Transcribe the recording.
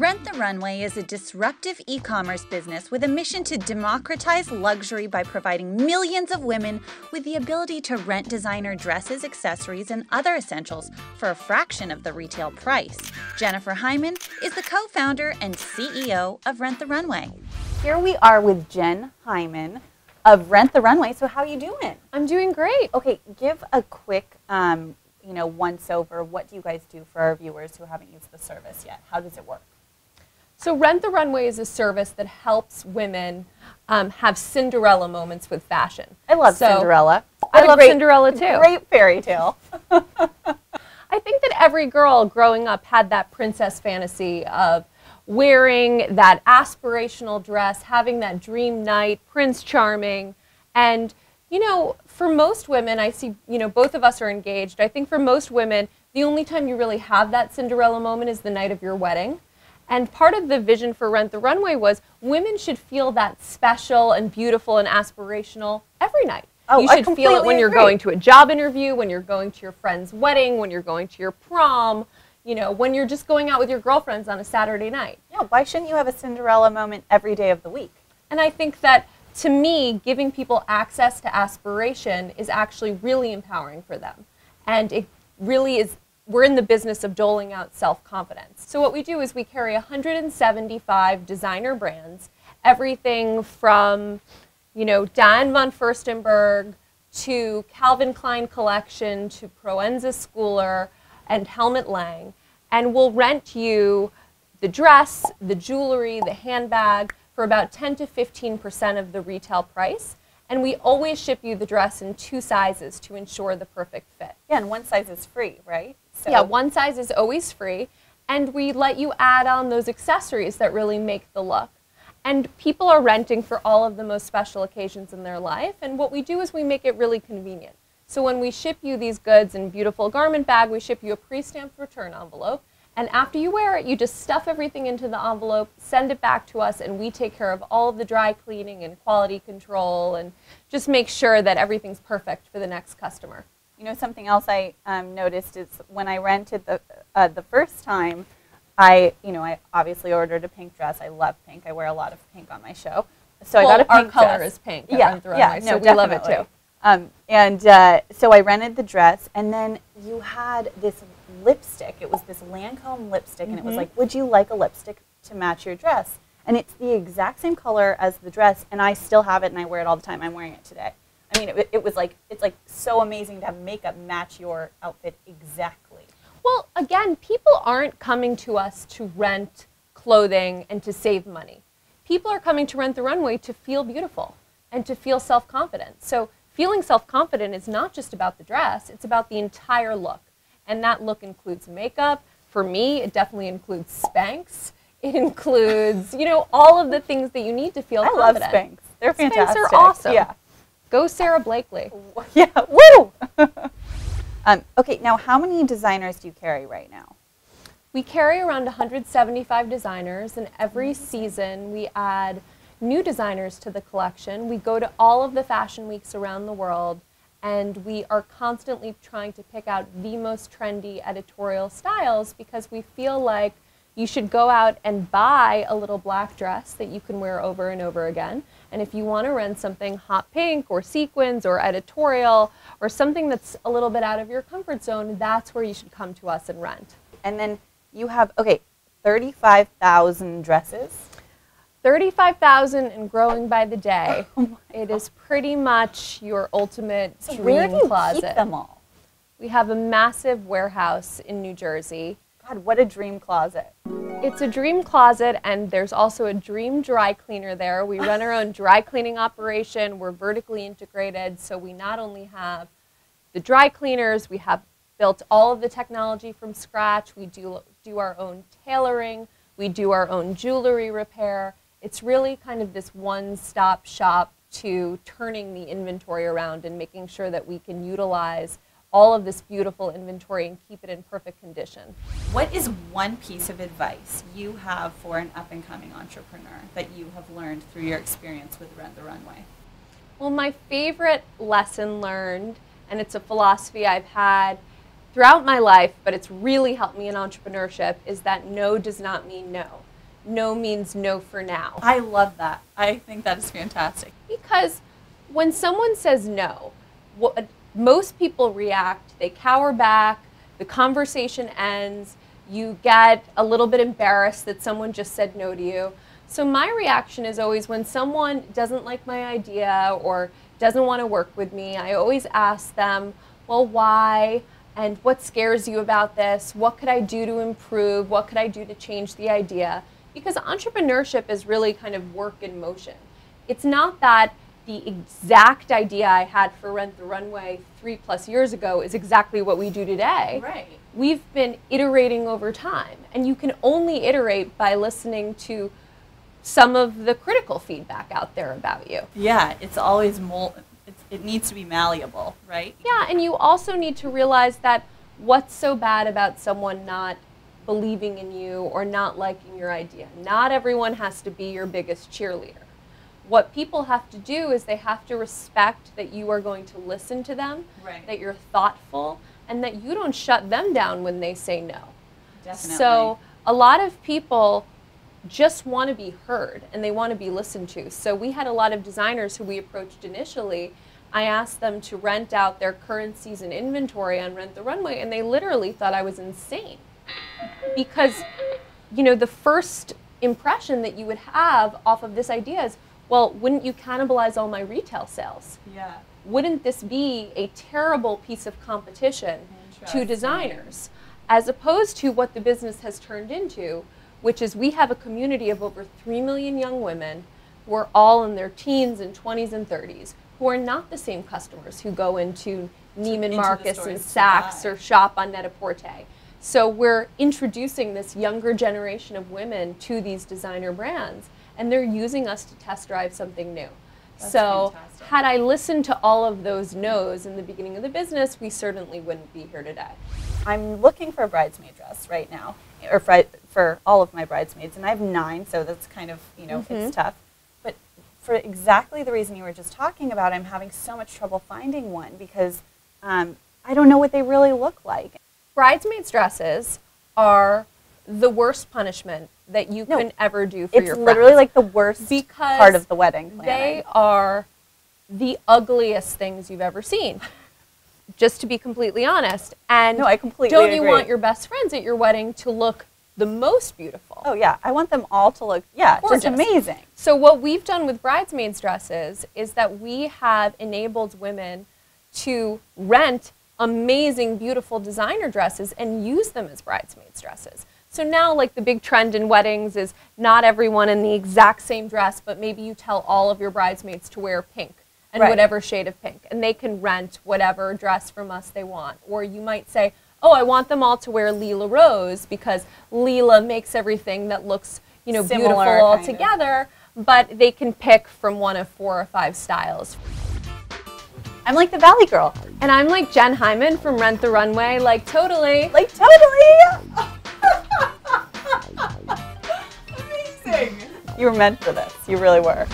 Rent the Runway is a disruptive e-commerce business with a mission to democratize luxury by providing millions of women with the ability to rent designer dresses, accessories, and other essentials for a fraction of the retail price. Jenn Hyman is the co-founder and CEO of Rent the Runway. Here we are with Jenn Hyman of Rent the Runway. So how are you doing? I'm doing great. Okay, give a quick once over. What do you guys do for our viewers who haven't used the service yet? How does it work? So Rent the Runway is a service that helps women have Cinderella moments with fashion. I love Cinderella. I love Cinderella too. Great fairy tale. I think that every girl growing up had that princess fantasy of wearing that aspirational dress, having that dream night, Prince Charming. And, you know, for most women, I see, both of us are engaged. I think for most women, the only time you really have that Cinderella moment is the night of your wedding. And part of the vision for Rent the Runway was women should feel that special and beautiful and aspirational every night. Oh, you should feel it when you're going to a job interview, when you're going to your friend's wedding, when you're going to your prom, when you're just going out with your girlfriends on a Saturday night. Yeah, why shouldn't you have a Cinderella moment every day of the week? And I think that, to me, giving people access to aspiration is actually really empowering for them. And it really is. We're in the business of doling out self-confidence. So what we do is we carry 175 designer brands, everything from, Diane von Furstenberg to Calvin Klein Collection to Proenza Schouler and Helmut Lang. And we'll rent you the dress, the jewelry, the handbag for about 10 to 15% of the retail price. And we always ship you the dress in 2 sizes to ensure the perfect fit. Yeah, and 1 size is free, right? So. Yeah, 1 size is always free. And we let you add on those accessories that really make the look. And people are renting for all of the most special occasions in their life. And what we do is we make it really convenient. So when we ship you these goods in beautiful garment bag, we ship you a pre-stamped return envelope. And after you wear it, you just stuff everything into the envelope, send it back to us, and we take care of all of the dry cleaning and quality control and just make sure that everything's perfect for the next customer. Something else I noticed is when I rented the first time, I obviously ordered a pink dress. I love pink. I wear a lot of pink on my show. So I got a pink dress. Our color is pink. So we love it too. So I rented the dress, and then you had this lipstick. It was this Lancome lipstick, and it was like, would you like a lipstick to match your dress? And it's the exact same color as the dress, and I still have it, and I wear it all the time. I'm wearing it today. I mean, it's like so amazing to have makeup match your outfit exactly. Well, again, people aren't coming to us to rent clothing and to save money. People are coming to Rent the Runway to feel beautiful and to feel self-confident. So feeling self-confident is not just about the dress, it's about the entire look. And that look includes makeup. For me, it definitely includes Spanx. It includes, all of the things that you need to feel confident. I love Spanx. They're fantastic. Spanx are awesome. Yeah. Go Sarah Blakely. Yeah, woo! Okay, now how many designers do you carry right now? We carry around 175 designers, and every season we add new designers to the collection. We go to all of the fashion weeks around the world, and we are constantly trying to pick out the most trendy editorial styles because we feel like you should go out and buy a little black dress that you can wear over and over again. And if you want to rent something hot pink or sequins or editorial or something that's a little bit out of your comfort zone, that's where you should come to us and rent. And then you have, 35,000 dresses. 35,000 and growing by the day. It is pretty much your ultimate dream closet. Where do you keep them all? We have a massive warehouse in New Jersey. God, what a dream closet. It's a dream closet, and there's also a dream dry cleaner there. We run our own dry cleaning operation. We're vertically integrated, so we not only have the dry cleaners, we have built all of the technology from scratch. We do our own tailoring. We do our own jewelry repair. It's really kind of this one-stop shop to turning the inventory around and making sure that we can utilize all of this beautiful inventory and keep it in perfect condition. What is one piece of advice you have for an up-and-coming entrepreneur that you have learned through your experience with Rent the Runway? Well, my favorite lesson learned, and it's a philosophy I've had throughout my life, but it's really helped me in entrepreneurship, is that no does not mean no. no means no for now. I love that. I think that is fantastic. Because when someone says no, most people react, they cower back, the conversation ends, you get a little bit embarrassed that someone just said no to you. So my reaction is always when someone doesn't like my idea or doesn't want to work with me, I always ask them, well, why? And what scares you about this? What could I do to improve? What could I do to change the idea? Because entrepreneurship is really kind of work in motion. It's not that the exact idea I had for Rent the Runway 3+ years ago is exactly what we do today. Right. We've been iterating over time, and you can only iterate by listening to some of the critical feedback out there about you. Yeah, it's always it needs to be malleable, right? Yeah, and you also need to realize that what's so bad about someone not believing in you or not liking your idea? Not everyone has to be your biggest cheerleader. What people have to do is they have to respect that you are going to listen to them, right, that you're thoughtful, and that you don't shut them down when they say no. Definitely. So a lot of people just want to be heard and they want to be listened to. So we had a lot of designers who we approached initially. I asked them to rent out their current season inventory on Rent the Runway, and they literally thought I was insane. Because, you know, the first impression that you would have off of this idea is, well, wouldn't you cannibalize all my retail sales? Yeah. Wouldn't this be a terrible piece of competition to designers? As opposed to what the business has turned into, which is we have a community of over 3 million young women who are all in their teens and 20s and 30s, who are not the same customers who go into Neiman Marcus and Saks or shop on Net-a-Porter. So we're introducing this younger generation of women to these designer brands, and they're using us to test drive something new. That's so fantastic. Had I listened to all of those no's in the beginning of the business, we certainly wouldn't be here today. I'm looking for a bridesmaid dress right now, or for all of my bridesmaids, and I have 9, so that's kind of, you know, it's tough. But for exactly the reason you were just talking about, I'm having so much trouble finding one because I don't know what they really look like. Bridesmaids dresses are the worst punishment that you can ever do for your friends. It's literally like the worst because part of the wedding planning. They are the ugliest things you've ever seen, just to be completely honest. And no, I completely don't agree. You want your best friends at your wedding to look the most beautiful? Oh yeah, I want them all to look, gorgeous. Just amazing. So what we've done with bridesmaids dresses is that we have enabled women to rent amazing, beautiful designer dresses and use them as bridesmaids dresses. So now, like, the big trend in weddings is not everyone in the exact same dress, but maybe you tell all of your bridesmaids to wear pink and whatever shade of pink, and they can rent whatever dress from us they want. Or you might say, oh, I want them all to wear Lila Rose because Lila makes everything that looks, you know, similar, beautiful all together, but they can pick from one of 4 or 5 styles. I'm like the Valley Girl. And I'm like Jenn Hyman from Rent the Runway, like totally. Like totally! Amazing! You were meant for this. You really were.